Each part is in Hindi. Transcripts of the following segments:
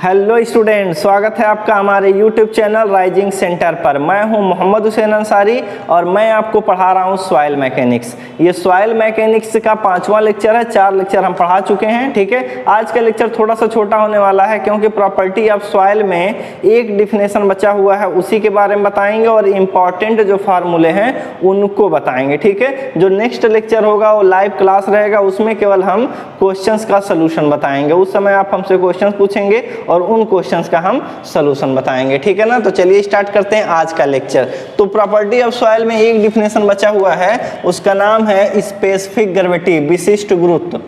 हेलो स्टूडेंट, स्वागत है आपका हमारे यूट्यूब चैनल राइजिंग सेंटर पर। मैं हूं मोहम्मद हुसैन अंसारी और मैं आपको पढ़ा रहा हूं सॉइल मैकेनिक्स। ये सॉइल मैकेनिक्स का 5वां लेक्चर है। 4 लेक्चर हम पढ़ा चुके हैं। ठीक है, आज का लेक्चर थोड़ा सा छोटा होने वाला है क्योंकि प्रॉपर्टी ऑफ सॉइल में एक डिफिनेशन बचा हुआ है, उसी के बारे में बताएंगे और इम्पॉर्टेंट जो फार्मूले हैं उनको बताएंगे। ठीक है, जो नेक्स्ट लेक्चर होगा वो लाइव क्लास रहेगा, उसमें केवल हम क्वेश्चंस का सोल्यूशन बताएंगे। उस समय आप हमसे क्वेश्चंस पूछेंगे और उन क्वेश्चंस का हम सॉल्यूशन बताएंगे। ठीक है ना, तो चलिए स्टार्ट करते हैं आज का लेक्चर। तो प्रॉपर्टी ऑफ सॉइल में एक डिफिनेशन बचा हुआ है, उसका नाम है स्पेसिफिक ग्रेविटी, विशिष्ट गुरुत्व।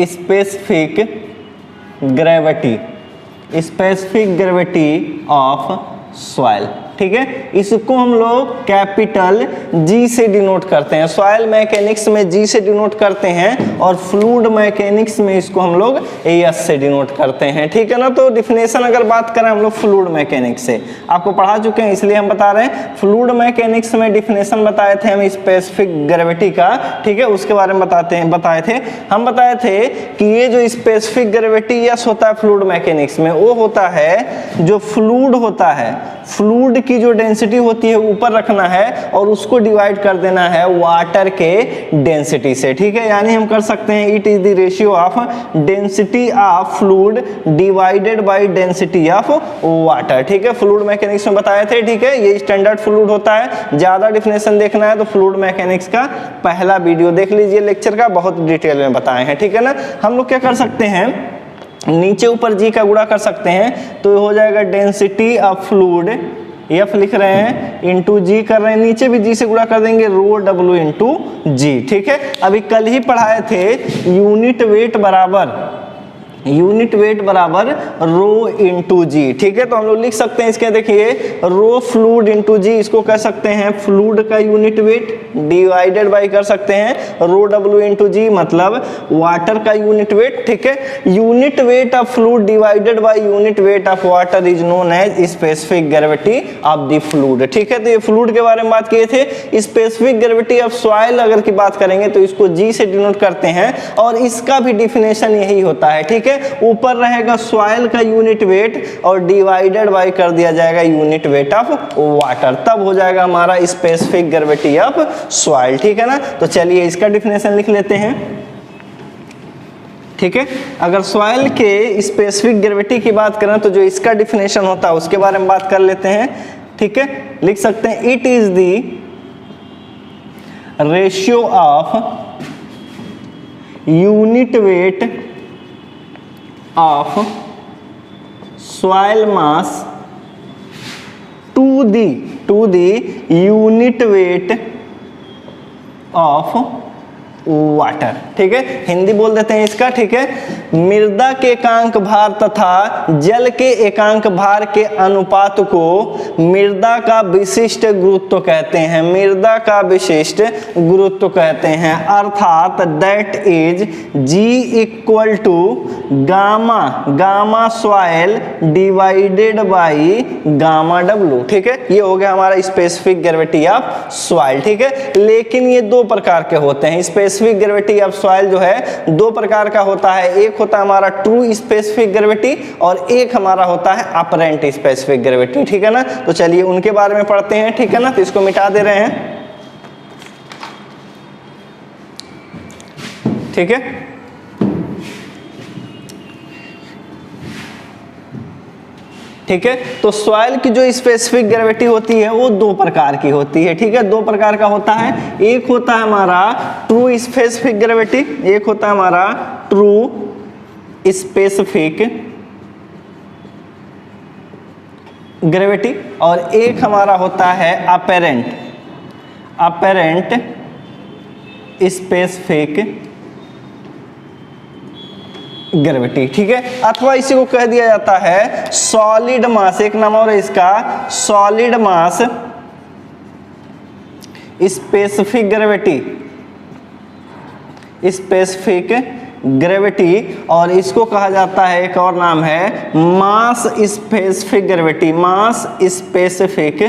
Specific gravity, specific gravity of soil. ठीक है, इसको हम लोग कैपिटल जी से डिनोट करते हैं। सॉइल मैकेनिक्स में जी से डिनोट करते हैं और फ्लूइड मैकेनिक्स में इसको हम लोग एस से डिनोट करते हैं। ठीक है ना, तो डिफिनेशन अगर बात करें हम लोग फ्लूइड मैकेनिक्स से, आपको पढ़ा चुके हैं इसलिए हम बता रहे हैं। फ्लूइड मैकेनिक्स में डिफिनेशन बताए थे हम स्पेसिफिक ग्रेविटी का। ठीक है, उसके बारे में बताए थे कि ये जो स्पेसिफिक ग्रेविटी यस होता है फ्लूइड मैकेनिक्स में, वो होता है जो फ्लूइड होता है, फ्लूइड की जो डेंसिटी होती है ऊपर रखना है और उसको डिवाइड कर देना है वाटर के डेंसिटी से। ठीक है, यानी हम कर सकते हैं it is the ratio of density of fluid divided by density of water. ठीक है, फ्लूइड मैकेनिक्स में बताए थे। ठीक है, ये स्टैंडर्ड फ्लूइड होता है। ज्यादा डिफिनेशन देखना है तो फ्लूइड मैकेनिक्स का पहला वीडियो देख लीजिए लेक्चर का, बहुत डिटेल में बताए हैं। ठीक है ना, हम लोग क्या कर सकते हैं, नीचे ऊपर जी का गुणा कर सकते हैं तो हो जाएगा डेंसिटी ऑफ फ्लूइड, एफ लिख रहे हैं, इंटू जी कर रहे हैं, नीचे भी जी से गुणा कर देंगे, रो डब्ल्यू इंटू जी। ठीक है, अभी कल ही पढ़ाए थे यूनिट वेट बराबर रो इंटू जी। ठीक है, तो हम लोग लिख सकते हैं इसके, देखिए रो फ्लूइड इंटू जी, इसको कह सकते हैं फ्लूइड का यूनिट वेट डिवाइडेड बाय कर सकते हैं रो डब्ल्यू इंटू जी, मतलब वाटर का यूनिट वेट। ठीक है, unit weight of fluid divided by unit weight of water is known as specific gravity of the fluid. ठीक है, तो ये फ्लूइड के बारे में बात किए थे। स्पेसिफिक ग्रेविटी ऑफ सॉइल अगर की बात करेंगे तो इसको जी से डिनोट करते हैं और इसका भी डिफिनेशन यही होता है। ठीक है, ऊपर रहेगा सॉइल का यूनिट वेट और डिवाइडेड बाय कर दिया जाएगा यूनिट वेट ऑफ वाटर, तब हो जाएगा हमारा स्पेसिफिक ग्रेविटी ऑफ सॉइल। ठीक है ना, तो चलिए इसका डिफिनेशन लिख लेते हैं। ठीक है, अगर सॉइल के स्पेसिफिक ग्रेविटी की बात करें तो जो इसका डिफिनेशन होता है उसके बारे में बात कर लेते हैं। ठीक है, लिख सकते हैं it is the ratio of unit weight of soil mass to the unit weight of water. ठीक है, हिंदी बोल देते हैं इसका। ठीक है, मृदा के एकांक भार तथा जल के एकांक भार के अनुपात को मृदा का विशिष्ट गुरुत्व कहते हैं, मृदा का विशिष्ट गुरुत्व कहते हैं, अर्थात that is G equal to gamma soil divided by gamma W. ठीक है, ये हो गया हमारा स्पेसिफिक ग्रेविटी ऑफ सॉइल। ठीक है, लेकिन ये दो प्रकार के होते हैं। स्पेसिफिक ग्रेविटी ऑफ सॉइल जो है दो प्रकार का होता है, एक होता है हमारा ट्रू स्पेसिफिक ग्रेविटी और एक हमारा होता है अपरेंट स्पेसिफिक ग्रेविटी। ठीक है ना, तो चलिए उनके बारे में पढ़ते हैं। ठीक है ना, तो इसको मिटा दे रहे हैं। ठीक है, ठीक है, तो सॉइल की जो स्पेसिफिक ग्रेविटी होती है वो दो प्रकार की होती है। ठीक है, दो प्रकार का होता है, एक होता है हमारा ट्रू स्पेसिफिक ग्रेविटी, एक होता है हमारा ट्रू स्पेसिफिक ग्रेविटी और एक हमारा होता है अपेरेंट स्पेसिफिक ग्रेविटी। ठीक है, अथवा इसी को कह दिया जाता है सॉलिड मास, एक नाम और इसका सॉलिड मास स्पेसिफिक ग्रेविटी और इसको कहा जाता है, एक और नाम है मास स्पेसिफिक ग्रेविटी, मास स्पेसिफिक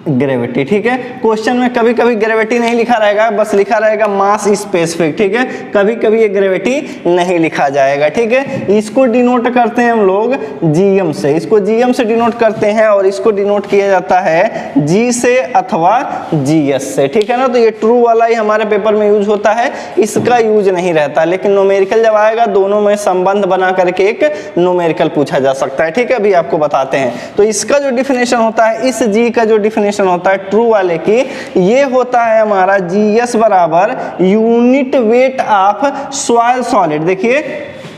ग्रेविटी, ठीक है। क्वेश्चन में कभी कभी ग्रेविटी नहीं लिखा रहेगा, बस लिखा रहेगा मास स्पेसिफिक, ठीक है। कभी कभी ये ग्रेविटी नहीं लिखा जाएगा, ठीक है। इसको डिनोट करते हैं हम लोग जीएम से, इसको जीएम से डिनोट करते हैं और इसको डिनोट किया जाता है जी से अथवा जीएस से, ठीक है ना। तो ये ट्रू वाला ही हमारे पेपर में यूज होता है, इसका यूज नहीं रहता, लेकिन न्यूमेरिकल जब आएगा दोनों में संबंध बना करके एक न्यूमेरिकल पूछा जा सकता है, ठीक है। अभी आपको बताते हैं। तो इसका जो डिफिनेशन होता है, इस जी का जो डिफिनेशन होता है ट्रू वाले की, ये होता है हमारा जीएस बराबर unit weight of soil solid, देखिए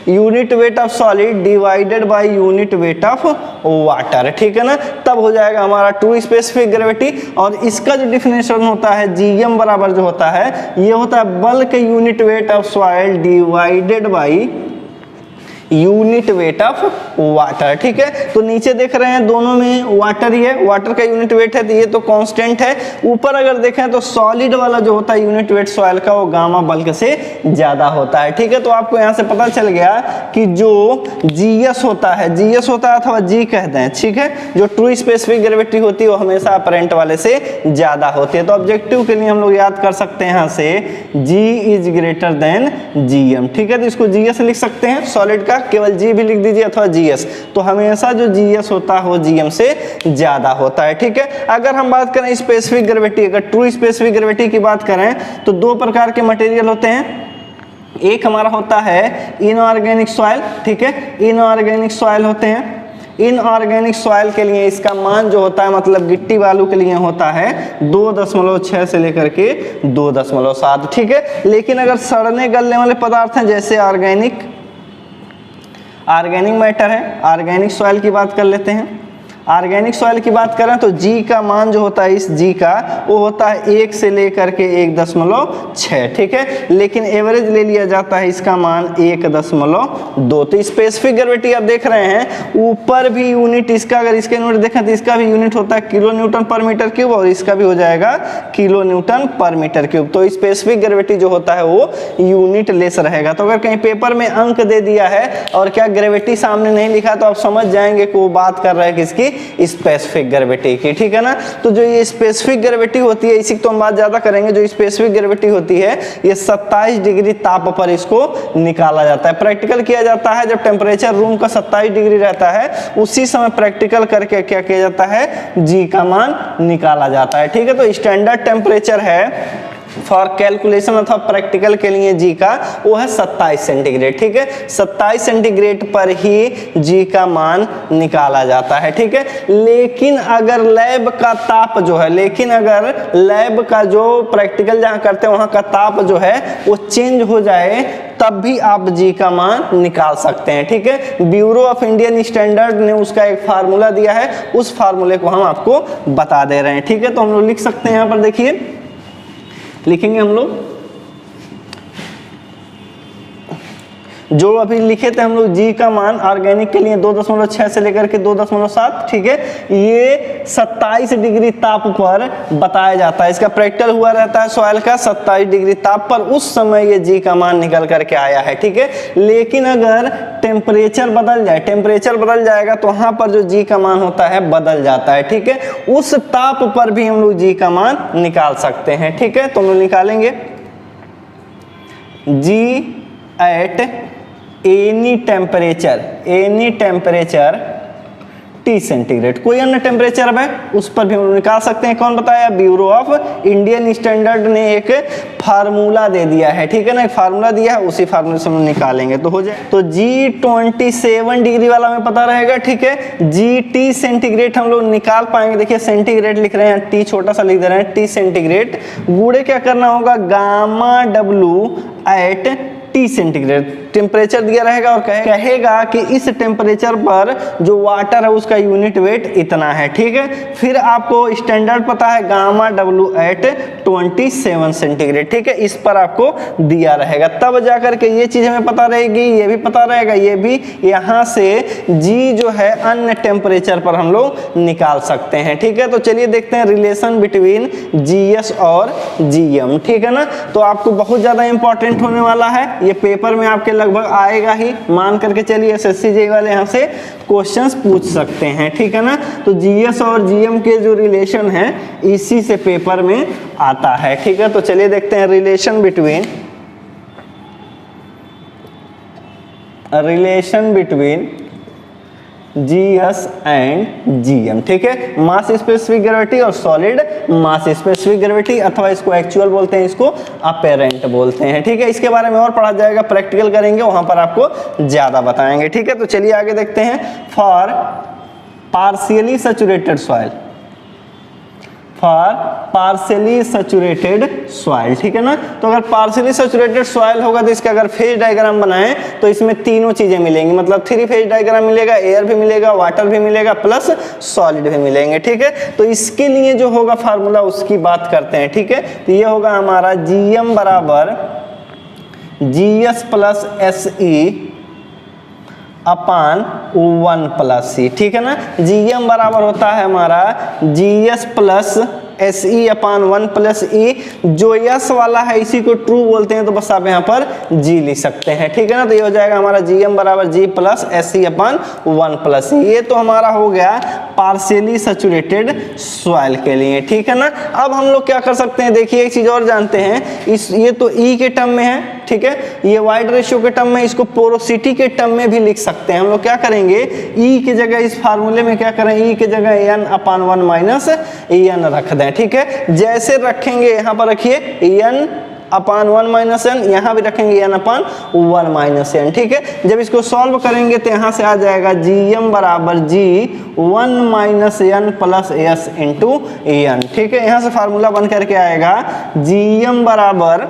unit weight of solid divided by unit weight of water, ठीक है ना। तब हो जाएगा हमारा ट्रू स्पेसिफिक ग्रेविटी। और इसका जो डिफिनेशन होता है जीएम बराबर जो होता है, ये होता है bulk unit weight of soil divided by unit weight of water, ठीक है। तो नीचे देख रहे हैं दोनों में वाटर ही है, वाटर का यूनिट वेट है, तो ये तो कांस्टेंट है। ऊपर अगर देखें तो सॉलिड वाला जो होता है यूनिट वेट सॉइल का, वो गामा बल्क से ज्यादा होता है, ठीक है। तो आपको यहाँ से पता चल गया कि जो जीएस होता है, जीएस होता है अथवा जी कहते हैं, ठीक है, जो ट्रू स्पेसिफिक ग्रेविटी होती है वो हमेशा अपरेंट वाले से ज्यादा होती है। तो ऑब्जेक्टिव के लिए हम लोग याद कर सकते हैं यहाँ से जी इज ग्रेटर देन जीएम, ठीक है। तो इसको जीएस लिख सकते हैं सॉलिड का, केवल जी भी लिख दीजिए अथवा जीएस, तो हमेशा जो जीएस होता है वो जीएम से ज्यादा होता है, ठीक है। अगर हम बात करें स्पेसिफिक ग्रेविटी, अगर ट्रू स्पेसिफिक ग्रेविटी की बात करें तो दो प्रकार के मटेरियल होते हैं। एक हमारा होता है इनऑर्गेनिक सॉइल, ठीक है, इनऑर्गेनिक सॉइल होते हैं। इनऑर्गेनिक सॉइल के लिए इसका मान जो होता है, मतलब गिट्टी बालू के लिए होता है 2.6 से लेकर के 2.7, ठीक है। लेकिन अगर सड़ने गलने वाले पदार्थ हैं जैसे ऑर्गेनिक मैटर है, ऑर्गेनिक सॉइल की बात कर लेते हैं। ऑर्गेनिक सॉइल की बात करें तो जी का मान जो होता है, इस जी का वो होता है 1 से लेकर के 1.6, ठीक है। लेकिन एवरेज ले लिया जाता है इसका मान 1.2। तो स्पेसिफिक ग्रेविटी आप देख रहे हैं, ऊपर भी यूनिट इसका, अगर इसके यूनिट देखें तो इसका भी यूनिट होता है किलो न्यूटन पर मीटर क्यूब और इसका भी हो जाएगा किलो न्यूटन पर मीटर क्यूब। तो स्पेसिफिक ग्रेविटी जो होता है वो यूनिट लेस रहेगा। तो अगर कहीं पेपर में अंक दे दिया है और क्या ग्रेविटी सामने नहीं लिखा तो आप समझ जाएंगे कि वो बात कर रहा है किसकी, स्पेसिफिक ग्रेविटी की, ठीक है ना। तो जो ये स्पेसिफिक ग्रेविटी होती है, इसी की तो हम बात ज्यादा करेंगे। जो स्पेसिफिक ग्रेविटी होती है ये 27 डिग्री ताप पर इसको निकाला जाता है। प्रैक्टिकल किया जाता है जब टेम्परेचर रूम का 27 डिग्री रहता है, उसी समय प्रैक्टिकल करके क्या किया जाता है, जी का मान निकाला जाता है, ठीक है। तो स्टैंडर्ड टेम्परेचर है फॉर कैलकुलेशन अथवा प्रैक्टिकल के लिए जी का, वो है 27 सेंटीग्रेड, ठीक है। 27 सेंटीग्रेड पर ही जी का मान निकाला जाता है, ठीक है। लेकिन अगर लैब का ताप जो है, लेकिन अगर लैब का जो प्रैक्टिकल जहां करते हैं वहां का ताप जो है वो चेंज हो जाए, तब भी आप जी का मान निकाल सकते हैं, ठीक है। ब्यूरो ऑफ इंडियन स्टैंडर्ड ने उसका एक फार्मूला दिया है, उस फार्मूले को हम आपको बता दे रहे हैं, ठीक है। तो हम लोग लिख सकते हैं, यहाँ पर देखिए लिखेंगे हम लोग, जो अभी लिखे थे हम लोग जी का मान ऑर्गेनिक के लिए 2.6 से लेकर के 2.7, ठीक है। ये 27 डिग्री ताप पर बताया जाता है। इसका प्रैक्टिकल हुआ रहता है सॉइल का 27 डिग्री ताप पर, उस समय ये जी का मान निकल करके आया है, ठीक है। लेकिन अगर टेम्परेचर बदल जाए, टेम्परेचर बदल जाएगा तो वहां पर जो जी का मान होता है बदल जाता है, ठीक है। उस ताप पर भी हम लोग जी का मान निकाल सकते हैं, ठीक है। तो हम लोग निकालेंगे G at any temperature T centigrade, कोई अन्य टेम्परेचर है उस पर भी हम निकाल सकते हैं। कौन बताया, ब्यूरो ऑफ इंडियन स्टैंडर्ड ने एक फार्मूला दे दिया है, ठीक है ना, एक फार्मूला दिया है, उसी फार्मूले से हम निकालेंगे तो हो जाए। तो G27 डिग्री वाला हमें पता रहेगा, ठीक है। GT सेंटीग्रेड हम लोग निकाल पाएंगे, देखिए सेंटीग्रेड लिख रहे हैं, T छोटा सा लिख दे रहे हैं, T सेंटीग्रेड गुणे क्या करना होगा, gamma W at T centigrade temperature दिया रहेगा और कहेगा कि इस टेम्परेचर पर जो वाटर है उसका यूनिट वेट इतना है, ठीक है। फिर आपको स्टैंडर्ड पता है गामा W एट 27 सेंटीग्रेड, ठीक है। इस पर आपको दिया रहेगा, तब जाकर के ये चीज हमें पता रहेगी, ये भी पता रहेगा, ये भी। यहाँ से जी जो है अन्य टेम्परेचर पर हम लोग निकाल सकते हैं, ठीक है। तो चलिए देखते हैं रिलेशन बिटवीन GS और GM, ठीक है ना। तो आपको बहुत ज्यादा इंपॉर्टेंट होने वाला है ये पेपर में आपके लगभग आएगा ही, मान करके चलिए एसएससी जेईई वाले यहाँ से क्वेश्चंस पूछ सकते हैं, ठीक है ना। तो जीएस और जीएम के जो रिलेशन है इसी से पेपर में आता है, ठीक है। तो चलिए देखते हैं relation between GS and GM, ठीक है। मास स्पेसिफिक ग्रेविटी और सॉलिड मास स्पेसिफिक ग्रेविटी, अथवा इसको एक्चुअल बोलते हैं, इसको अपेरेंट बोलते हैं, ठीक है। इसके बारे में और पढ़ा जाएगा, प्रैक्टिकल करेंगे, वहां पर आपको ज्यादा बताएंगे, ठीक है। तो चलिए आगे देखते हैं। फॉर पार्शियली सैचुरेटेड सॉइल, ठीक है ना। तो अगर पार्शियली सैचुरेटेड सॉइल होगा तो इसका अगर फेज डायग्राम बनाएं तो इसमें तीनों चीजें मिलेंगी, मतलब 3 फेज डायग्राम मिलेगा, एयर भी मिलेगा, वाटर भी मिलेगा, प्लस सॉलिड भी मिलेंगे, ठीक है। तो इसके लिए जो होगा फार्मूला उसकी बात करते हैं, ठीक है। तो ये होगा हमारा जीएम बराबर जीएस प्लस एसई अपान 1 प्लस सी, ठीक है ना। जीएम बराबर होता है हमारा जीएस प्लस एस ई अपान 1 प्लस ई, जो यस वाला है इसी को ट्रू बोलते हैं, तो बस आप यहाँ पर जी लिख सकते हैं, ठीक है ना। तो ये हो जाएगा हमारा जीएम बराबर जी प्लस एस ई अपान 1 प्लस ई। ये तो हमारा हो गया पार्शियली सैचुरेटेड सॉइल के लिए, ठीक है ना। अब हम लोग क्या कर सकते हैं, देखिए एक चीज और जानते हैं, ये तो ई के टर्म में है, ठीक है, ये वाइड रेशियो के टर्म में, इसको पोरोसिटी के टर्म में भी लिख सकते हैं। हम लोग क्या करेंगे, ई की जगह इस फार्मूले में क्या करें, ई की जगह एन अपान 1 माइनस एन रख दें, ठीक है। जैसे रखेंगे यहाँ पर रखिए एन अपान 1 माइनस एन, यहाँ भी रखेंगे एन अपान 1 माइनस एन, ठीक है। जब इसको सॉल्व करेंगे तो यहाँ से आ जाएगा जीएम बराबर G 1 minus N plus S into N, ठीक है। यहाँ से फार्मूला बन करके आएगा जीएम बराबर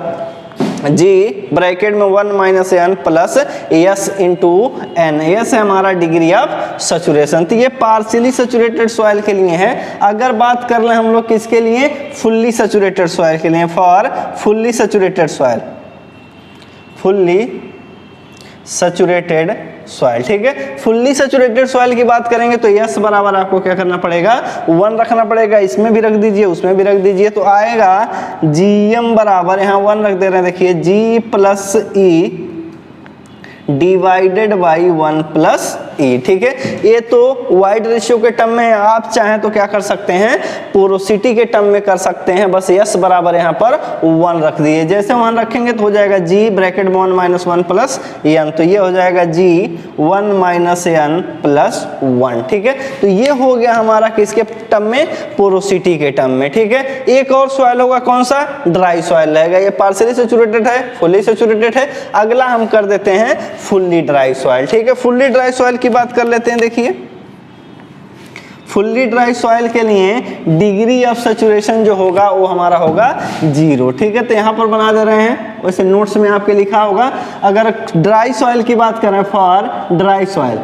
जी ब्रैकेट में 1 minus N plus S into N, S है हमारा डिग्री ऑफ सैचुरेशन। तो ये पार्शियली सैचुरेटेड सॉइल के लिए है। अगर बात कर लें हम लोग किसके लिए, फुल्ली सैचुरेटेड सॉइल के लिए, for fully saturated soil, fully saturated soil, ठीक है। फुल्ली सैचुरेटेड सॉइल की बात करेंगे तो यस बराबर आपको क्या करना पड़ेगा, 1 रखना पड़ेगा, इसमें भी रख दीजिए, उसमें भी रख दीजिए, तो आएगा जीएम बराबर, यहाँ 1 रख दे रहे हैं, देखिए G plus E divided by 1 plus E, ठीक है। ये तो वाइड रेशियो के टर्म में, आप चाहें तो क्या कर सकते हैं, पोरोसिटी के टर्म में कर सकते हैं, बस यस बराबर यहाँ पर 1 रख दिए। जैसे 1 रखेंगे तो हो जाएगा जी ब्रैकेट में 1 माइनस 1 प्लस एन, तो ये हो जाएगा जी 1 माइनस एन प्लस 1, ठीक है। तो ये हो गया हमारा किसके टर्म में, पोरोसिटी के टर्म में, ठीक है। एक और सॉइल होगा, कौन सा, ड्राई सॉइल रहेगा। ये पार्शियली सैचुरेटेड है, फुल्ली सैचुरेटेड है। अगला हम कर देते हैं फुल्ली ड्राई सॉइल, ठीक है। फुल्ली ड्राई सॉइल की बात कर लेते हैं। देखिए फुल्ली ड्राई सॉइल के लिए डिग्री ऑफ सैचुरेशन जो होगा वो हमारा होगा 0, ठीक है। तो यहाँ पर बना दे रहे हैं, वैसे नोट्स में आपके लिखा होगा। अगर ड्राई सॉइल की बात करें, फॉर ड्राई सॉइल,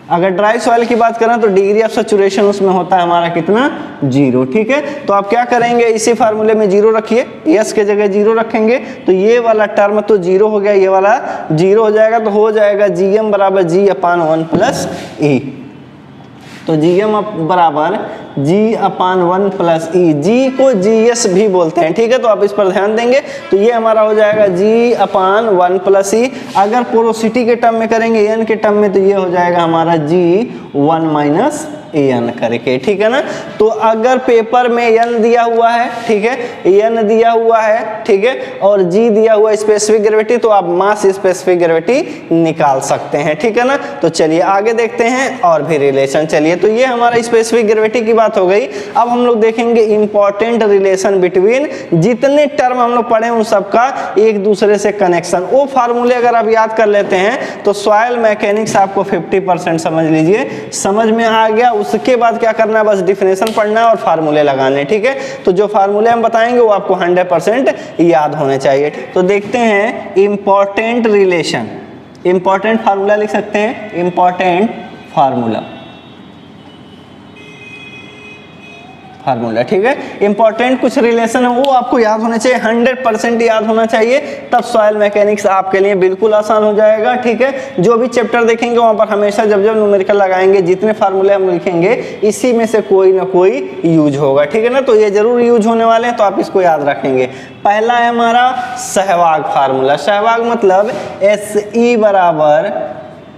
अगर ड्राई सॉइल की बात करें तो डिग्री ऑफ सैचुरेशन उसमें होता है हमारा कितना, 0, ठीक है। तो आप क्या करेंगे, इसी फार्मूले में 0 रखिए, यस के जगह 0 रखेंगे तो ये वाला टर्म तो 0 हो गया, ये वाला 0 हो जाएगा, तो हो जाएगा जीएम बराबर जी अपान 1 प्लस ई। तो जीएम बराबर जी अपान 1 प्लस ई, जी को जीएस भी बोलते हैं, ठीक है। तो आप इस पर ध्यान देंगे, तो ये हमारा हो जाएगा जी अपान 1 प्लस ई। अगर पोरोसिटी के टर्म में करेंगे, एन के टर्म में, तो ये हो जाएगा हमारा जी 1 माइनस एन करके, ठीक है ना। तो अगर पेपर में एन दिया हुआ है, ठीक है, एन दिया हुआ है, ठीक है, और जी दिया हुआ है स्पेसिफिक ग्रेविटी, तो आप मास स्पेसिफिक ग्रेविटी निकाल सकते हैं, ठीक है ना। तो चलिए आगे देखते हैं और भी रिलेशन। चलिए, तो ये हमारा स्पेसिफिक ग्रेविटी की बात हो गई। अब हम लोग देखेंगे इंपॉर्टेंट रिलेशन बिटवीन, जितने टर्म हम लोग पढ़े उन सबका एक दूसरे से कनेक्शन। वो फार्मूले अगर आप याद कर लेते हैं तो सॉइल मैकेनिक्स आपको 50% समझ लीजिए समझ में आ गया। उसके बाद क्या करना है, बस डिफिनेशन पढ़ना है और फार्मूले लगाने, ठीक है। तो जो फार्मूले हम बताएंगे वो आपको 100% याद होने चाहिए। तो देखते हैं इंपॉर्टेंट रिलेशन, इंपॉर्टेंट फार्मूला लिख सकते हैं, इंपॉर्टेंट फार्मूला। फार्मूला, ठीक है। इंपॉर्टेंट कुछ रिलेशन है वो आपको याद होने चाहिए, 100% याद होना चाहिए, तब सॉइल मैकेनिक्स आपके लिए बिल्कुल आसान हो जाएगा, ठीक है। जो भी चैप्टर देखेंगे वहां पर हमेशा जब जब न्यूमेरिकल लगाएंगे, जितने फार्मूले हम लिखेंगे इसी में से कोई ना कोई यूज होगा, ठीक है ना। तो ये जरूर यूज होने वाले हैं, तो आप इसको याद रखेंगे। पहला है हमारा सहवाग फार्मूला। सहवाग मतलब SE बराबर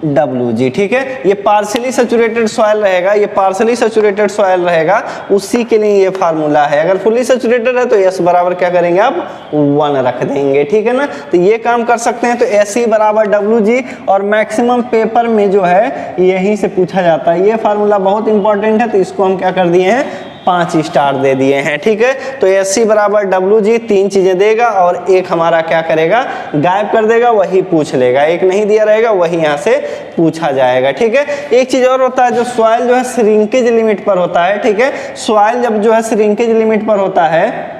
WG, ठीक है। ये पार्शियली सैचुरेटेड सॉइल रहेगा, ये पार्शियली सैचुरेटेड सॉइल रहेगा, उसी के लिए ये फार्मूला है। अगर फुली सैचुरेटेड है तो S बराबर क्या करेंगे आप 1 रख देंगे, ठीक है ना। तो ये काम कर सकते हैं। तो SE बराबर WG, और मैक्सिमम पेपर में जो है यहीं से पूछा जाता है। ये फार्मूला बहुत इंपॉर्टेंट है, तो इसको हम क्या कर दिए हैं 5 स्टार दे दिए हैं, ठीक है। तो SC बराबर WG 3 चीजें देगा और एक हमारा क्या करेगा गायब कर देगा, वही पूछ लेगा। एक नहीं दिया रहेगा वही यहाँ से पूछा जाएगा, ठीक है। एक चीज और होता है, जो सॉइल जो है श्रिंकेज लिमिट पर होता है, ठीक है। सॉइल जब जो है श्रिंकेज लिमिट पर होता है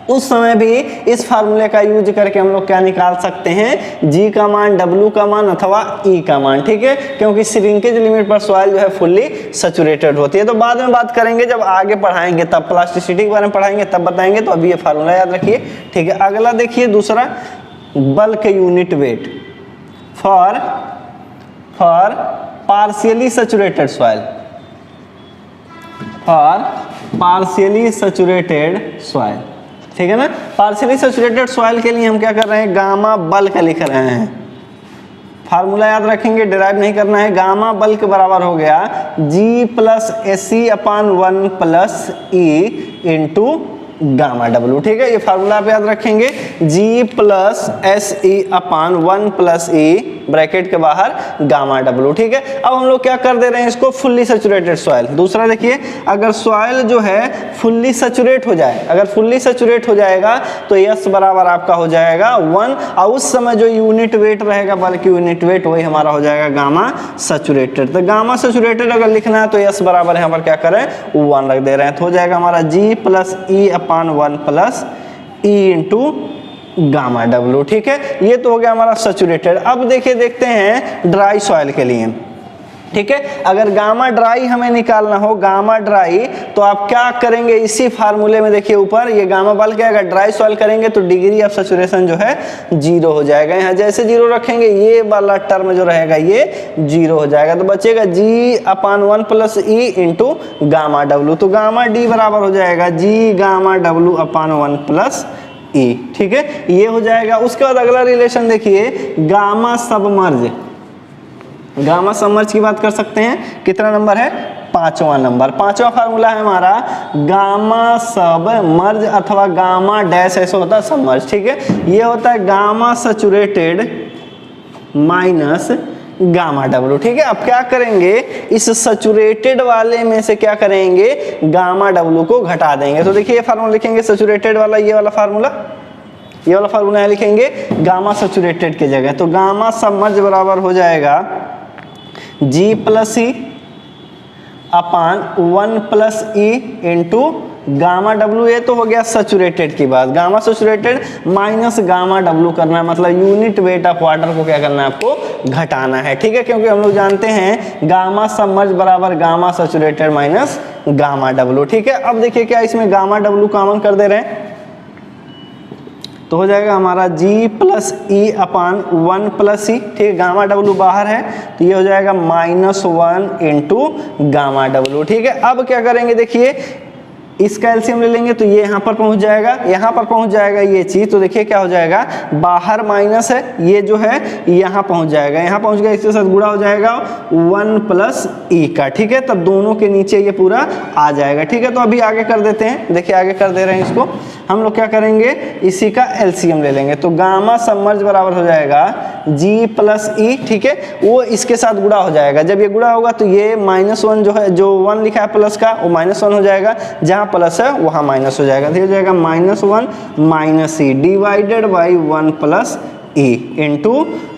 उस समय भी इस फार्मूले का यूज करके हम लोग क्या निकाल सकते हैं, G का मान, W का मान अथवा E का मान, ठीक है। क्योंकि श्रिंकेज लिमिट पर सॉइल जो है फुल्ली सैचुरेटेड होती है। तो बाद में बात करेंगे, जब आगे पढ़ाएंगे तब प्लास्टिसिटी के बारे में पढ़ाएंगे तब बताएंगे। तो अभी ये फार्मूला याद रखिए, ठीक है। अगला देखिए दूसरा, bulk unit weight for partially saturated soil, for partially saturated soil, ठीक है ना। पार्शियली सैचुरेटेड सॉइल के लिए हम क्या कर रहे हैं, गामा बल्क लिख रहे हैं। फार्मूला याद रखेंगे, डिराइव नहीं करना है। गामा बल्क बराबर हो गया G प्लस SE अपान 1 plus E into gamma W, ठीक है। ये फार्मूला आप याद रखेंगे, G प्लस SE अपान 1 प्लस E ब्रैकेट के बाहर गामा W, ठीक है। अब हम लोग क्या कर दे रहे हैं इसको, फुल्ली सैचुरेटेड सॉइल। दूसरा देखिए, अगर सॉइल जो है फुल्ली सैचुरेट हो जाए, अगर फुल्ली सैचुरेट हो जाएगा तो S बराबर आपका हो जाएगा 1, और उस समय जो यूनिट वेट रहेगा, बल्कि यूनिट वेट वही हमारा हो जाएगा गामा सैचुरेटेड। तो गामा सैचुरेटेड अगर लिखना है तो S बराबर यहाँ पर क्या करें 1 रख दे रहे हैं, तो हो जाएगा हमारा G प्लस E अपान 1 plus E into gamma W, ठीक है। ये तो हो गया हमारा सैचुरेटेड। अब देखिए, देखते हैं ड्राई सॉइल के लिए, ठीक है। अगर गामा ड्राई हमें निकालना हो, गामा ड्राई, तो आप क्या करेंगे, इसी फार्मूले में देखिए ऊपर ये गामा बल्क है, अगर ड्राई सॉइल करेंगे तो डिग्री ऑफ सैचुरेशन जो है 0 हो जाएगा। यहाँ जैसे 0 रखेंगे ये वाला टर्म जो रहेगा ये 0 हो जाएगा, तो बचेगा G अपान 1 plus E into gamma W। तो गामा D बराबर हो जाएगा G गामा W अपान 1 प्लस E, ठीक है। ये हो जाएगा। उसके बाद अगला रिलेशन देखिए, गामा सबमर्ज। गामा सबमर्ज की बात कर सकते हैं, कितना नंबर है 5वां नंबर। 5वां फार्मूला है हमारा गामा सबमर्ज अथवा गामा डैश, ऐसा होता है सबमर्ज, ठीक है। ये होता है gamma saturated minus gamma W, ठीक है। अब क्या करेंगे, इस सैचुरेटेड वाले में से क्या करेंगे, गामा W को घटा देंगे। तो देखिए ये फार्मूला लिखेंगे सैचुरेटेड वाला, ये वाला फार्मूला, ये वाला फार्मूला है, लिखेंगे गामा सैचुरेटेड के जगह। तो गामा सबमर्ज बराबर हो जाएगा G प्लस E अपान 1 plus E into gamma W। ये तो हो गया सैचुरेटेड की बात। Gamma saturated minus gamma W करना है, मतलब यूनिट वेट ऑफ वाटर को क्या करना है, आपको घटाना है, ठीक है। क्योंकि हम लोग जानते हैं गामा सबमर्ज बराबर gamma saturated minus gamma W, ठीक है। अब देखिए क्या इसमें गामा W कॉमन कर दे रहे हैं, तो हो जाएगा हमारा G प्लस E अपान 1 प्लस E, ठीक है। गामा W बाहर है तो ये हो जाएगा -1 इंटू गामा W, ठीक है। अब क्या करेंगे, देखिए इसका एलसीएम ले लेंगे तो ये यहाँ पर पहुँच जाएगा, यहाँ पर पहुँच जाएगा ये चीज़। तो देखिए क्या हो जाएगा, बाहर माइनस है, ये जो है यहाँ पहुँच जाएगा, यहाँ पहुँच गया, इसके साथ गुणा हो जाएगा 1 प्लस E का, ठीक है। तब दोनों के नीचे ये पूरा आ जाएगा, ठीक है। तो अभी आगे कर देते हैं, देखिए आगे कर दे रहे हैं इसको हम लोग, क्या करेंगे इसी का एलसीएम ले लेंगे। तो गामा सबमर्ज बराबर हो जाएगा G प्लस E, ठीक है। वो इसके साथ गुणा हो जाएगा, जब ये गुणा होगा तो ये -1 जो है, जो 1 लिखा है प्लस का, वो -1 हो जाएगा, जहाँ प्लस है वहाँ माइनस हो जाएगा, तो हो जाएगा -1 minus E divided by 1 plus E into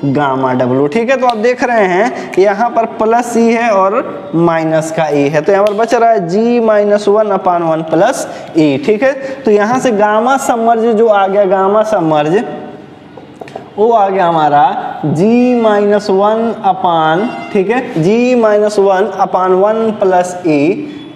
gamma W, ठीक है। तो आप देख रहे हैं यहाँ पर प्लस E है और माइनस का E है, तो यहाँ पर बच रहा है G -1 अपान 1 प्लस E, ठीक है। तो यहाँ से गामा सबमर्ज जो आ गया, गामा सबमर्ज वो आ गया हमारा G-1 अपान, ठीक है, G-1 अपान 1 प्लस E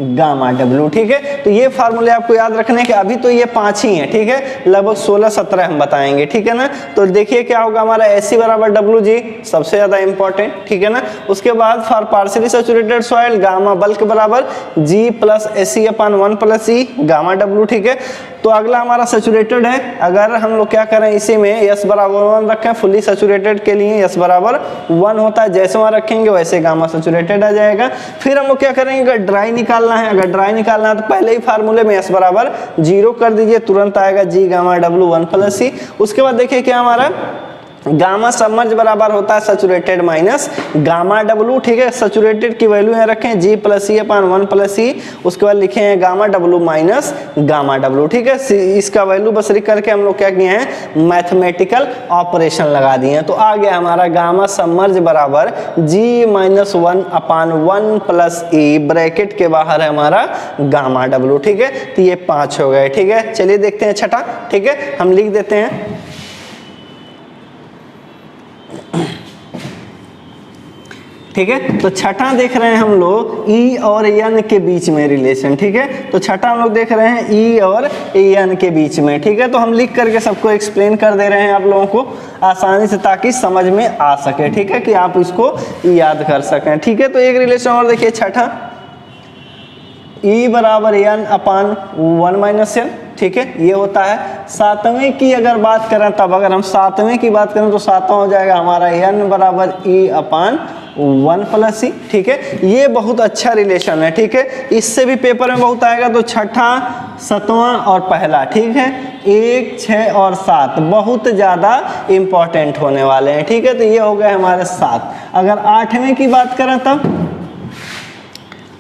गामा डब्ल्यू। ठीक है, तो ये फार्मूले आपको याद रखने के, अभी तो ये 5 ही हैं। ठीक है, लगभग 16-17 हम बताएंगे। ठीक है ना, तो देखिए क्या होगा हमारा AC बराबर WG, सबसे ज्यादा इंपॉर्टेंट। ठीक है ना, उसके बाद for partially saturated soil gamma bulk बराबर G plus AC upon 1 plus E gamma W. ठीक है, तो अगला हमारा सैचुरेटेड है, अगर हम लोग क्या करें इसी में S बराबर 1 रखें, फुली सैचुरेटेड के लिए S बराबर 1 होता है, जैसे वहां रखेंगे वैसे गामा सैचुरेटेड आ जाएगा। फिर हम लोग क्या करेंगे, अगर ड्राई निकालना है, तो पहले ही फार्मूले में S बराबर 0 कर दीजिए, तुरंत आएगा G gamma W 1 plus E। उसके बाद देखिए क्या हमारा गामा सबमर्ज बराबर होता है सैचुरेटेड माइनस गामा डब्ल्यू। ठीक है, सैचुरेटेड की वैल्यू यहाँ रखें G plus E upon 1 plus E, उसके बाद लिखे हैं gamma W minus gamma W. ठीक है, इसका वैल्यू बस लिख करके हम लोग क्या किए हैं, मैथमेटिकल ऑपरेशन लगा दिए हैं। तो आ गया हमारा गामा सबमर्ज बराबर G minus 1 upon 1 plus E, bracket के बाहर है हमारा गामा डब्ल्यू। ठीक है, तो ये 5 हो गए। ठीक है, चलिए देखते हैं छठा। ठीक है, हम लिख देते हैं, ठीक है, तो छठा देख रहे हैं हम लोग E और N के बीच में रिलेशन। ठीक है, तो छठा हम लोग देख रहे हैं E और N के बीच में। ठीक है, तो हम लिख करके सबको एक्सप्लेन कर दे रहे हैं आप लोगों को आसानी से, ताकि समझ में आ सके। ठीक है, कि आप इसको याद कर सकें। ठीक है, तो एक रिलेशन और देखिए छठा, E बराबर N अपॉन 1 माइनस N। ठीक है, ये होता है। सातवें की अगर बात करें, तब अगर हम सातवें की बात करें तो सातवां हो जाएगा हमारा N बराबर E अपॉन 1 प्लस E। ठीक है, ये बहुत अच्छा रिलेशन है। ठीक है, इससे भी पेपर में बहुत आएगा। तो छठा, सतवां और पहला, ठीक है, 1, 6 और 7 बहुत ज्यादा इंपॉर्टेंट होने वाले हैं। ठीक है, तो ये हो गए हमारे 7। अगर आठवें की बात करें, तब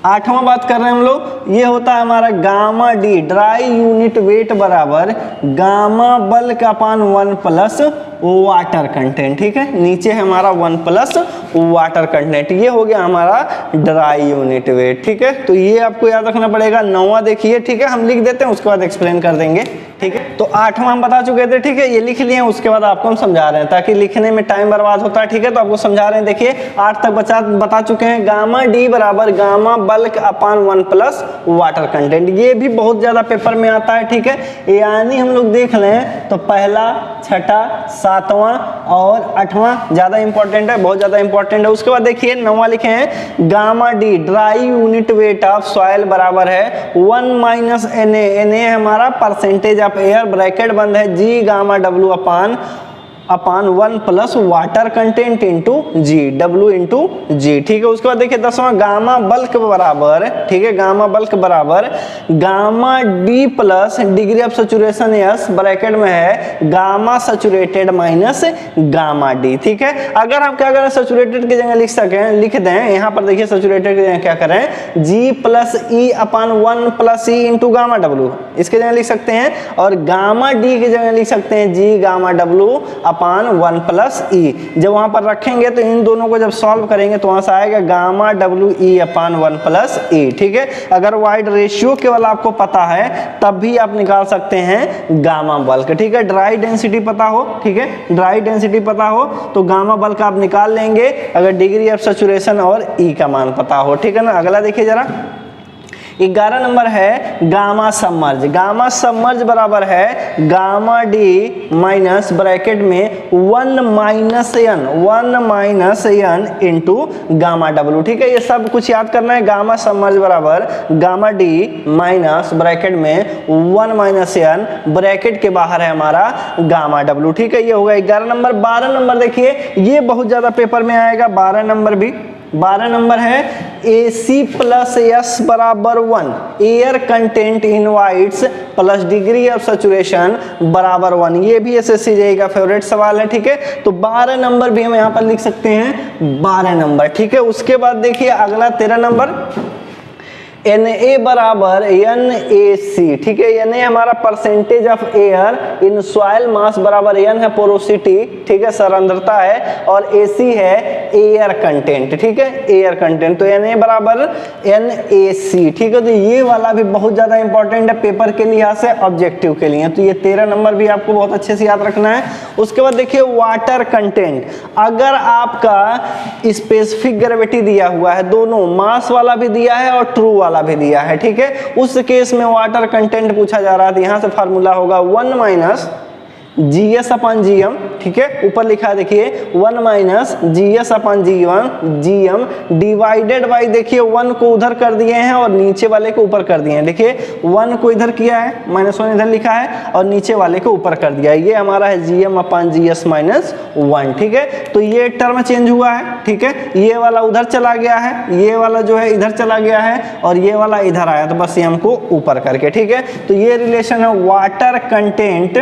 आठवां बात कर रहे हैं हम लोग, ये होता है हमारा gamma D, dry unit weight बराबर gamma bulk upon 1 plus water content. ठीक है, नीचे है हमारा 1 प्लस वाटर कंटेंट, ये हो गया हमारा ड्राई यूनिट वेट। ठीक है, तो ये आपको याद रखना पड़ेगा। 9वां देखिए, ठीक है, हम लिख देते हैं, उसके बाद एक्सप्लेन कर देंगे। ठीक है, तो 8वां हम बता चुके थे। ठीक है, ये लिख लिए, उसके बाद आपको हम समझा रहे हैं, ताकि लिखने में टाइम बर्बाद होता है। ठीक है, तो आपको समझा रहे हैं। देखिए 8 तक बता चुके हैं। गामा डी बराबर gamma bulk upon 1 plus water content, ये भी बहुत ज्यादा पेपर में आता है। ठीक है, यानी हम लोग देख लें तो पहला, छठा, 7वां और 8वां ज्यादा इंपॉर्टेंट है, बहुत ज्यादा इंपॉर्टेंट है। उसके बाद देखिए 9वां लिखे हैं, gamma D dry unit weight of soil बराबर है 1 माइनस Na। Na हमारा परसेंटेज ऑफ एयर, ब्रैकेट बंद है, G gamma W upon 1 plus water content into G, W into G। ठीक है, उसके बाद देखिए 10वां, गामा बल्क बराबर, ठीक है, गामा बल्क बराबर gamma D plus degree of saturation S, bracket में है gamma saturated minus gamma D। ठीक है, अगर हम क्या करें, सैचुरेटेड की जगह लिख दें, यहाँ पर देखिए सैचुरेटेड की जगह क्या करें, G plus E upon 1 plus E into gamma W, इसके जगह लिख सकते हैं। और गामा D की जगह लिख सकते हैं G gamma W upon 1 plus E। जब वहां पर रखेंगे तो इन दोनों को जब सॉल्व करेंगे तो वहां से आएगा gamma W E upon 1 plus E। ठीक है, अगर वाइड रेशियो केवल आपको पता है तब भी आप निकाल सकते हैं गामा बल्क। ठीक है, ड्राई डेंसिटी पता हो, ठीक है, ड्राई डेंसिटी पता हो तो गामा बल्क आप निकाल लेंगे, अगर डिग्री ऑफ सैचुरेशन और E का मान पता हो। ठीक है ना, अगला देखिए जरा, 11 नंबर है गामा सबमर्ज। गामा सबमर्ज बराबर है गामा डी माइनस ब्रैकेट में 1 minus n into gamma W. ठीक है, ये सब कुछ याद करना है। गामा सबमर्ज बराबर गामा डी माइनस ब्रैकेट में 1 माइनस n, ब्रैकेट के बाहर है हमारा गामा डब्ल्यू। ठीक है, ये होगा 11 नंबर। 12 नंबर देखिए, ये बहुत ज्यादा पेपर में आएगा। 12 नंबर भी, 12 नंबर है AC प्लस S बराबर 1, air content in voids plus degree of saturation बराबर 1। ये भी SSC JEE का फेवरेट सवाल है। ठीक है, तो 12 नंबर भी हम यहाँ पर लिख सकते हैं, 12 नंबर। ठीक है, उसके बाद देखिए अगला 13 नंबर, Na बराबर NaC। ठीक है, Na हमारा percentage of air in soil मास बराबर N है पोरोसिटी, ठीक है, सरंध्रता है, और AC है एयर कंटेंट, ठीक है, एयर कंटेंट। तो Na बराबर NaC, ठीक है। तो ये वाला भी बहुत ज्यादा इंपॉर्टेंट है पेपर के लिहाज से, ऑब्जेक्टिव के लिए। तो ये 13 नंबर भी आपको बहुत अच्छे से याद रखना है। उसके बाद देखिए वाटर कंटेंट, अगर आपका स्पेसिफिक ग्रेविटी दिया हुआ है, दोनों मास वाला भी दिया है और ट्रू वाला भी दिया है, ठीक है, उस केस में वाटर कंटेंट पूछा जा रहा है। तो यहां से फार्मूला होगा 1 माइनस GS अपन GM, ठीक है, ऊपर लिखा है देखिए 1 minus GS upon GM divided by, देखिए 1 को उधर कर दिए हैं और नीचे वाले को ऊपर कर दिए हैं। देखिए 1 को इधर किया है, -1 इधर लिखा है और नीचे वाले को ऊपर कर दिया है। ये हमारा है GM अपन GS माइनस 1, ठीक है। तो ये टर्म चेंज हुआ है, ठीक है, ये वाला उधर चला गया है, ये वाला जो है इधर चला गया है और ये वाला इधर आया, तो बस ये हमको ऊपर करके, ठीक है। तो ये रिलेशन है वाटर कंटेंट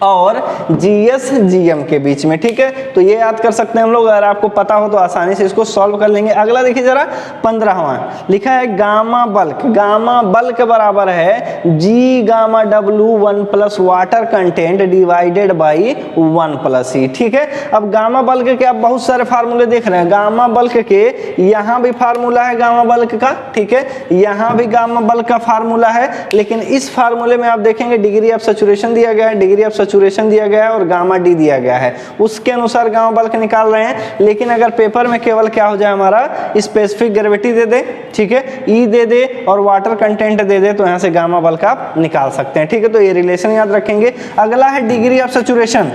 और GS GM के बीच में, ठीक है। तो ये याद कर सकते हैं हम लोग, अगर आपको पता हो तो आसानी से इसको सॉल्व कर लेंगे। अगला देखिए जरा 15वां लिखा है गामा बल्क, गामा बल्क बराबर है G gamma W 1 plus water content divided by 1 plus E, ठीक है। अब गामा बल्क के आप बहुत सारे फार्मूले देख रहे हैं। गामा बल्क के यहाँ भी फार्मूला है गामा बल्क का, ठीक है, यहाँ भी गामा बल्क का फार्मूला है, लेकिन इस फार्मूले में आप देखेंगे डिग्री ऑफ सैचुरेशन दिया गया है, डिग्री ऑफ सैचुरेशन दिया गया है और गामा डी दिया गया है, उसके अनुसार गामा बल्क निकाल रहे हैं। लेकिन अगर पेपर में केवल क्या हो जाए हमारा स्पेसिफिक ग्रेविटी दे दे, ठीक है, ई दे दे और वाटर कंटेंट दे दे, तो यहाँ से गामा बल्क आप निकाल सकते हैं, ठीक है। तो ये रिलेशन याद रखेंगे। अगला है degree of saturation.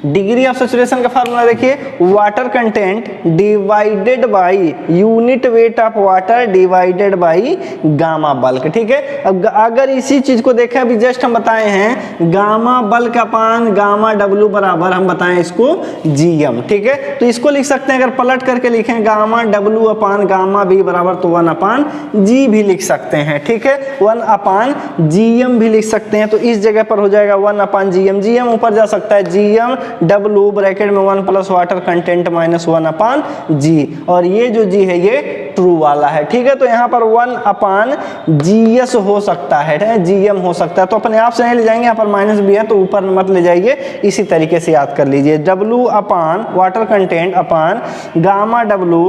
Degree of saturation का फार्मूला देखिए water content divided by unit weight of water divided by gamma bulk, ठीक है। अब अगर इसी चीज को देखें, अभी जस्ट हम बताए हैं गामा बल्क अपान गामा डब्ल्यू बराबर हम बताएं इसको GM, ठीक है। तो इसको लिख सकते हैं, अगर पलट करके लिखें गामा डब्ल्यू अपान गामा बी बराबर तो 1 अपान G भी लिख सकते हैं, ठीक है, 1 अपान GM भी लिख सकते हैं। तो इस जगह पर हो जाएगा 1 अपान GM, GM ऊपर जा सकता है, GM W ब्रैकेट में 1 plus water content minus 1 upon G, और ये जो G है ये ट्रू वाला है, ठीक है। तो यहाँ पर 1 अपान GS हो सकता है, GM हो सकता है, तो अपने आप से नहीं ले जाएंगे, यहाँ पर माइनस भी है तो ऊपर मत ले जाइए, इसी तरीके से याद कर लीजिए। W upon water content upon gamma W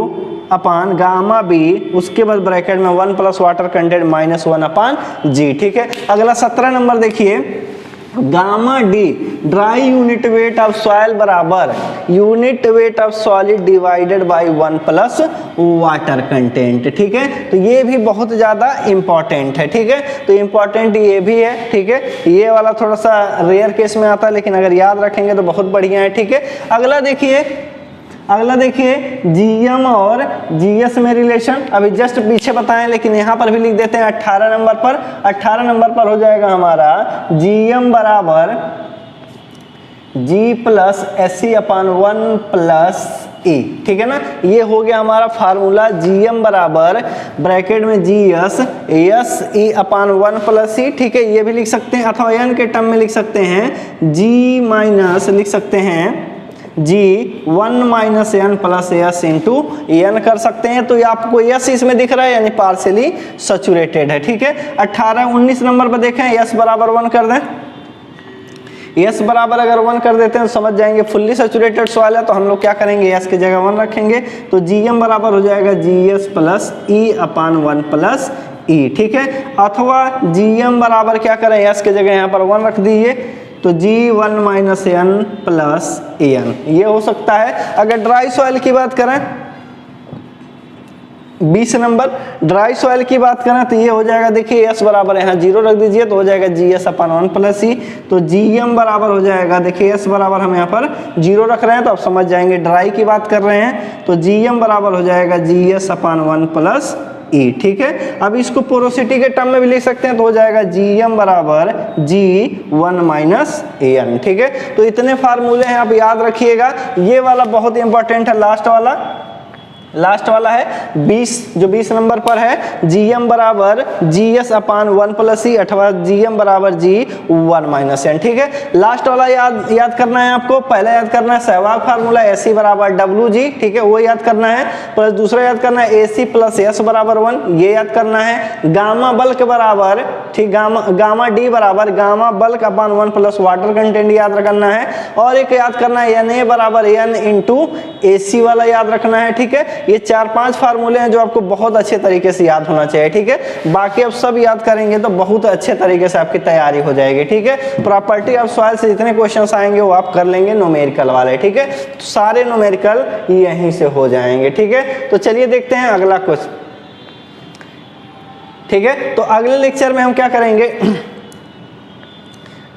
upon gamma B, उसके बाद ब्रैकेट में 1 plus water content minus 1 upon G, ठीक है। अगला 17 नंबर देखिए gamma D dry unit weight of soil बराबर unit weight of solid divided by 1 plus water content, ठीक है। तो ये भी बहुत ज्यादा इंपॉर्टेंट है, ठीक है। तो इंपॉर्टेंट ये भी है, ठीक है। ये वाला थोड़ा सा रेयर केस में आता है, लेकिन अगर याद रखेंगे तो बहुत बढ़िया है, ठीक है। अगला देखिए GM और GS में रिलेशन, अभी जस्ट पीछे बताएं लेकिन यहाँ पर भी लिख देते हैं 18 नंबर पर। 18 नंबर पर हो जाएगा हमारा GM बराबर G प्लस SE अपान 1 प्लस E, ठीक है ना। ये हो गया हमारा फार्मूला GM बराबर ब्रैकेट में GS SE अपान 1 प्लस E, ठीक है। ये भी लिख सकते हैं, अथवा N के टर्म में लिख सकते हैं G माइनस लिख सकते हैं G 1 minus N plus S into N कर सकते हैं। तो ये आपको S इसमें दिख रहा है, यानी पार्शियली सैचुरेटेड है, ठीक है। 19 नंबर पर देखें S बराबर 1 कर दें, S बराबर अगर 1 कर देते हैं तो समझ जाएंगे फुल्ली सैचुरेटेड सॉइल है। तो हम लोग क्या करेंगे, S की जगह 1 रखेंगे, तो GM बराबर हो जाएगा GS प्लस E अपान 1 प्लस E, ठीक है। अथवा GM बराबर क्या करें, S की जगह यहाँ पर 1 रख दीजिए, तो G1 minus N plus N, ये हो सकता है। अगर ड्राई सॉइल की बात करें 20 नंबर ड्राई सॉइल की बात करें तो ये हो जाएगा, देखिए S बराबर यहाँ 0 रख दीजिए तो हो जाएगा GS अपान 1 प्लस E। तो GM बराबर हो जाएगा, देखिए S बराबर हम यहाँ पर 0 रख रहे हैं तो आप समझ जाएंगे ड्राई की बात कर रहे हैं। तो GM बराबर हो जाएगा GS अपान 1 प्लस E, ठीक है। अब इसको पोरोसिटी के टर्म में भी लिख सकते हैं, तो हो जाएगा GM बराबर G1 माइनस AN, ठीक है। तो इतने फार्मूले हैं, आप याद रखिएगा। ये वाला बहुत इंपॉर्टेंट है, लास्ट वाला लास्ट वाला है 20, जो 20 नंबर पर है gm बराबर gs अपान 1 प्लस ई अथवा gm बराबर g 1 माइनस n। ठीक है, लास्ट वाला याद करना है आपको। पहला याद करना है सहवाग फार्मूला AC बराबर wg, ठीक है, वो याद करना है। प्लस दूसरा याद करना है AC प्लस S बराबर 1, ये याद करना है। गामा बल्क बराबर, ठीक, गामा D बराबर गामा बल्क अपान 1 प्लस वाटर कंटेंट याद रखना है। और एक याद करना है Na बराबर n इंटू AC वाला याद रखना है। ठीक है, ये 4-5 फार्मूले हैं जो आपको बहुत अच्छे तरीके से याद होना चाहिए। ठीक है, बाकी आप सब याद करेंगे तो बहुत अच्छे तरीके से आपकी तैयारी हो जाएगी। ठीक है, प्रॉपर्टी ऑफ सॉइल से जितने क्वेश्चंस आएंगे वो आप कर लेंगे न्यूमेरिकल वाले। ठीक है, तो सारे न्यूमेरिकल यहीं से हो जाएंगे। ठीक है, तो चलिए देखते हैं अगला क्वेश्चन। ठीक है, तो अगले लेक्चर में हम क्या करेंगे,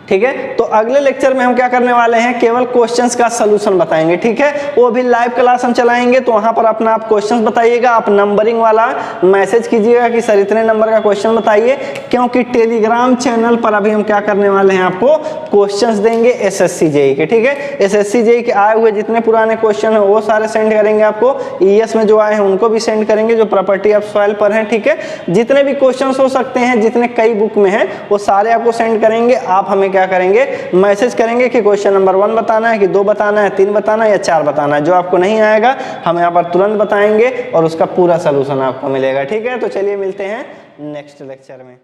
ठीक है, तो अगले लेक्चर में हम क्या करने वाले हैं, केवल क्वेश्चंस का सलूशन बताएंगे। ठीक है, वो भी लाइव क्लास हम चलाएंगे, तो वहां पर अपना आप क्वेश्चंस बताइएगा। आप नंबरिंग वाला मैसेज कीजिएगा कि सर इतने नंबर का क्वेश्चन बताइए, क्योंकि टेलीग्राम चैनल पर अभी हम क्या करने वाले हैं, आपको क्वेश्चंस देंगे SSC JEE के। ठीक है, SSC JEE के आए हुए जितने पुराने क्वेश्चन है वो सारे सेंड करेंगे आपको। ES में जो आए हैं उनको भी सेंड करेंगे, जो प्रॉपर्टी ऑफ सॉइल पर है। ठीक है, जितने भी क्वेश्चन हो सकते हैं, जितने कई बुक में है, वो सारे आपको सेंड करेंगे। आप हमें क्या करेंगे, मैसेज करेंगे कि क्वेश्चन नंबर 1 बताना है, कि 2 बताना है, 3 बताना है या 4 बताना है। जो आपको नहीं आएगा हम यहाँ पर तुरंत बताएंगे और उसका पूरा सलूशन आपको मिलेगा। ठीक है, तो चलिए मिलते हैं नेक्स्ट लेक्चर में।